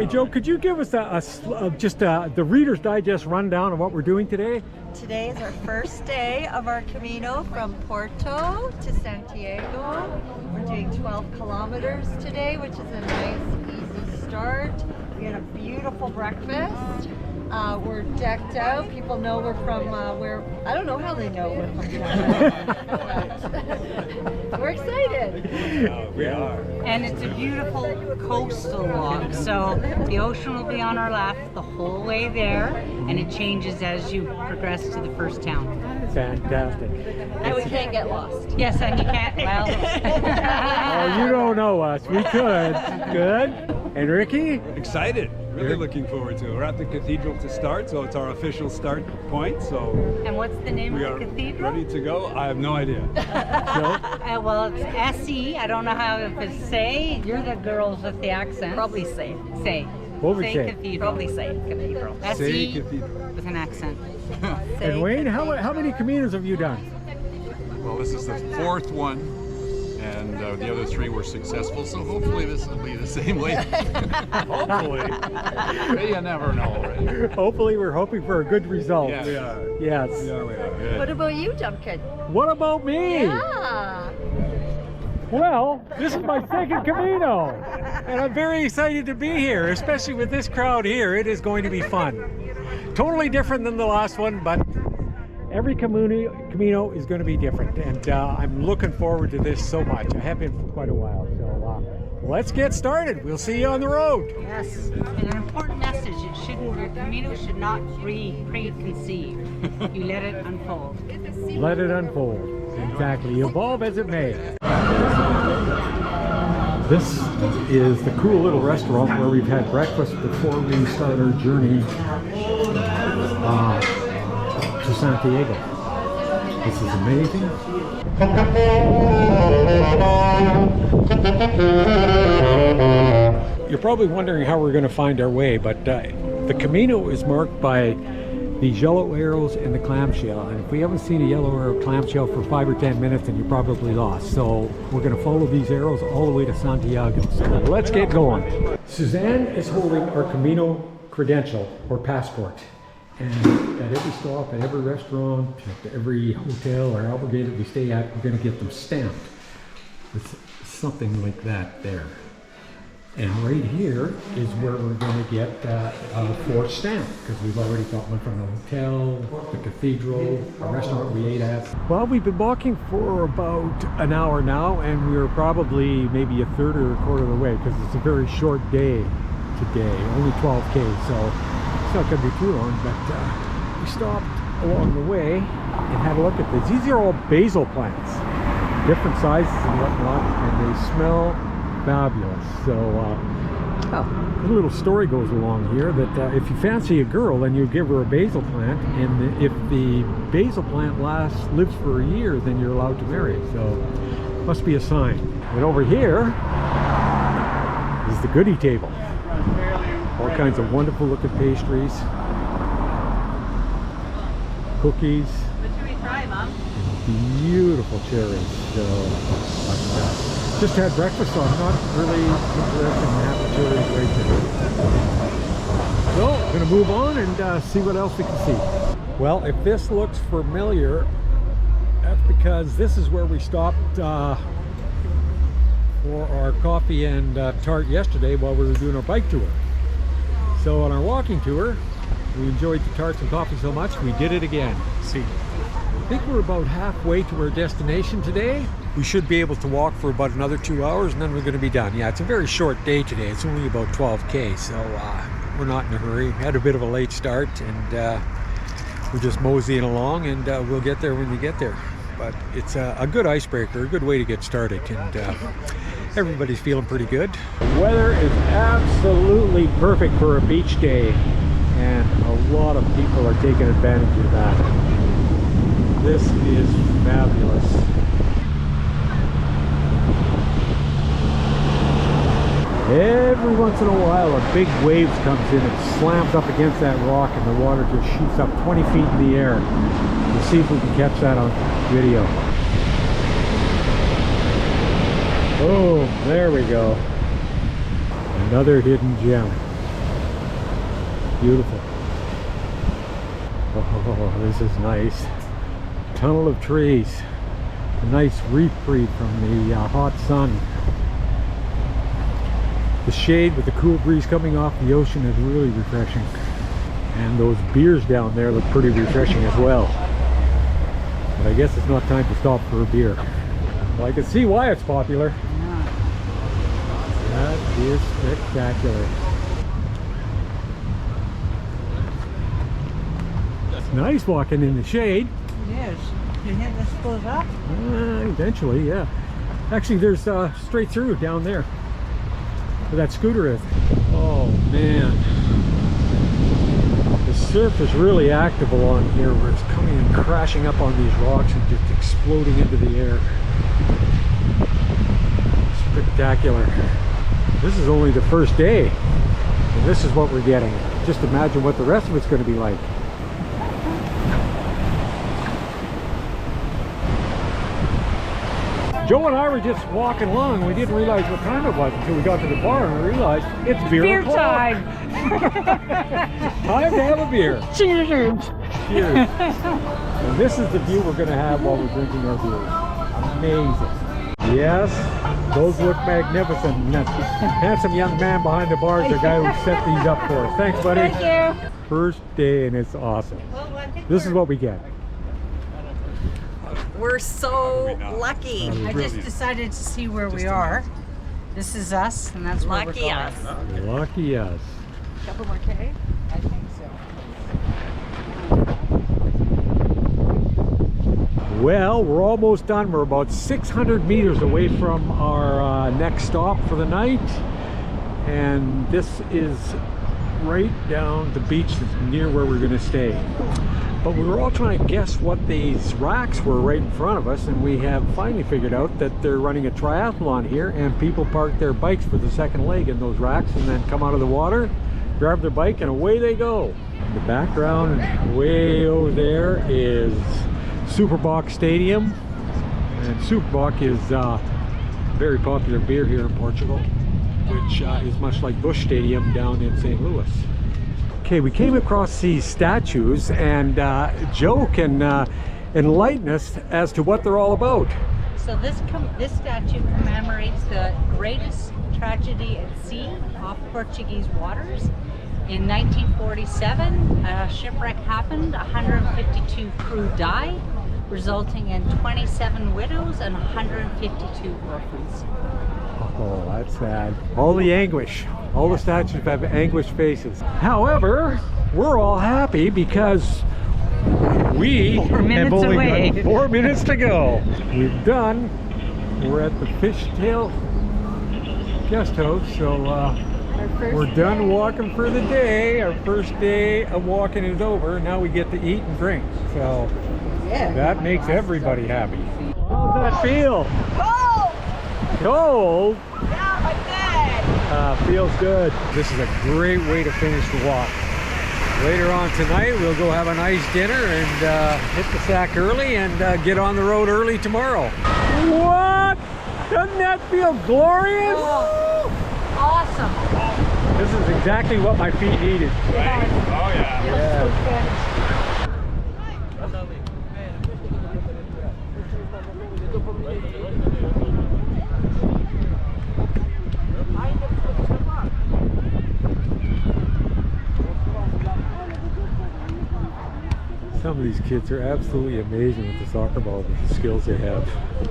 Hey Joe, could you give us the Reader's Digest rundown of what we're doing today? Today is our first day of our Camino from Porto to Santiago. We're doing 12 kilometers today, which is a nice, easy start. We had a beautiful breakfast. We're decked out. People know we're from where, I don't know how they know we're from Porto. We're excited. We are. And it's a beautiful coastal walk. So the ocean will be on our left the whole way there, and it changes as you progress to the first town. Fantastic. And we can't get lost. Yes, and you can't, well. Oh, you don't know us. We could. Good. And Ricky? Excited. Really looking forward to it. We're at the cathedral to start, so it's our official start point. So. And what's the name of the cathedral? Ready to go? I have no idea. Well, it's S-E. I don't know how it's say. You're the girls with the accent. Probably say. Say. What would we say? Cathedral. Probably say cathedral. S-E Cathedral. with an accent. And Wayne, how many Caminos have you done? Well, this is the fourth one, and the other three were successful, so hopefully this will be the same way. Hopefully. You never know, right? Hopefully, we're hoping for a good result. Yeah. We are. Yes. Yeah, we are. Good. What about you, Duncan? What about me? Yeah. Well, this is my second Camino, and I'm very excited to be here, especially with this crowd here. It is going to be fun. Totally different than the last one, but every Camino is going to be different, and I'm looking forward to this so much. I have been for quite a while, so let's get started. We'll see you on the road. Yes, and an important message: your Camino should not be preconceived. You let it unfold. Let it unfold. Exactly. Evolve as it may. This is the cool little restaurant where we've had breakfast before we start our journey to Santiago. This is amazing. You're probably wondering how we're going to find our way, but the Camino is marked by these yellow arrows and the clamshell, and if we haven't seen a yellow arrow clamshell for 5 or 10 minutes, then you're probably lost. So we're going to follow these arrows all the way to Santiago. So let's get going. Suzanne is holding our Camino credential or passport, and at every stop, at every restaurant, at every hotel or albergue that we stay at, we're going to get them stamped with something like that there. And right here is where we're going to get a fourth stamp, because we've already got one from the hotel, the cathedral, a restaurant we ate at. Well, we've been walking for about an hour now, and we're probably maybe a third or a quarter of the way, because it's a very short day today, only 12K, so it's not going to be too long. But we stopped along the way and had a look at this. These are all basil plants, different sizes and whatnot, and they smell fabulous. So a little story goes along here that if you fancy a girl, then you give her a basil plant, and if the basil plant lives for a year, then you're allowed to marry it. So must be a sign. And over here is the goodie table. All kinds of wonderful looking pastries, cookies, beautiful cherries. So just had breakfast, so I'm not really interested in having cherries right there. So I'm going to move on and see what else we can see. Well, if this looks familiar, that's because this is where we stopped for our coffee and tart yesterday while we were doing our bike tour. So on our walking tour, we enjoyed the tarts and coffee so much, we did it again. See, I think we're about halfway to our destination today. We should be able to walk for about another 2 hours, and then we're going to be done. Yeah, it's a very short day today. It's only about 12K, so we're not in a hurry. We had a bit of a late start, and we're just moseying along, and we'll get there when we get there. But it's a good icebreaker, a good way to get started, and everybody's feeling pretty good. The weather is absolutely perfect for a beach day, and a lot of people are taking advantage of that. This is fabulous. Every once in a while, a big wave comes in and slams up against that rock, and the water just shoots up 20 feet in the air. We'll see if we can catch that on video. Oh, there we go. Another hidden gem. Beautiful. Oh, this is nice. Tunnel of trees. A nice reprieve from the hot sun. The shade with the cool breeze coming off the ocean is really refreshing. And those beers down there look pretty refreshing as well. But I guess it's not time to stop for a beer. Well, I can see why it's popular. That is spectacular. It's nice walking in the shade. It is. You think this goes up? Eventually, yeah. Actually, there's straight through down there where that scooter is. Oh man. The surf is really active along here, where it's coming and crashing up on these rocks and just exploding into the air. Spectacular. This is only the first day, and this is what we're getting. Just imagine what the rest of it's going to be like. Joe and I were just walking along, and we didn't realize what time it was until we got to the bar, and we realized it's beer time. Time to have a beer. Cheers. Cheers. And this is the view we're going to have while we're drinking our beers. Amazing. Yes, those look magnificent. And that handsome young man behind the bar is the guy who set these up for us. Thanks, buddy. Thank you. First day, and it's awesome. This is what we get. We're so lucky. I just decided to see where we are. This is us, and that's where we're Lucky going. us. Lucky us. Couple more K? I think so. Well, we're almost done. We're about 600 meters away from our next stop for the night. And this is right down the beach that's near where we're going to stay. But we were all trying to guess what these racks were right in front of us, and we have finally figured out that they're running a triathlon here, and people park their bikes for the second leg in those racks and then come out of the water, grab their bike, and away they go. In the background, way over there, is Superboc Stadium. And Superboc is a very popular beer here in Portugal, which is much like Busch Stadium down in St. Louis. Okay, we came across these statues, and Joe can enlighten us as to what they're all about. So this statue commemorates the greatest tragedy at sea off Portuguese waters. In 1947, a shipwreck happened. 152 crew died, resulting in 27 widows and 152 orphans. Oh, that's sad. All the anguish. All the statues have anguished faces. However, we're all happy because we have only got 4 minutes to go. We've done. We're at the Fishtail Guest House, so we're done walking for the day. Our first day of walking is over. Now we get to eat and drink. So that makes everybody happy. How's that feel? Cold? Yeah, like that. Feels good. This is a great way to finish the walk. Later on tonight, we'll go have a nice dinner and hit the sack early and get on the road early tomorrow. What? Doesn't that feel glorious? Oh, awesome. This is exactly what my feet needed. Right? Oh yeah. Yeah. Some of these kids are absolutely amazing with the soccer ball, with the skills they have.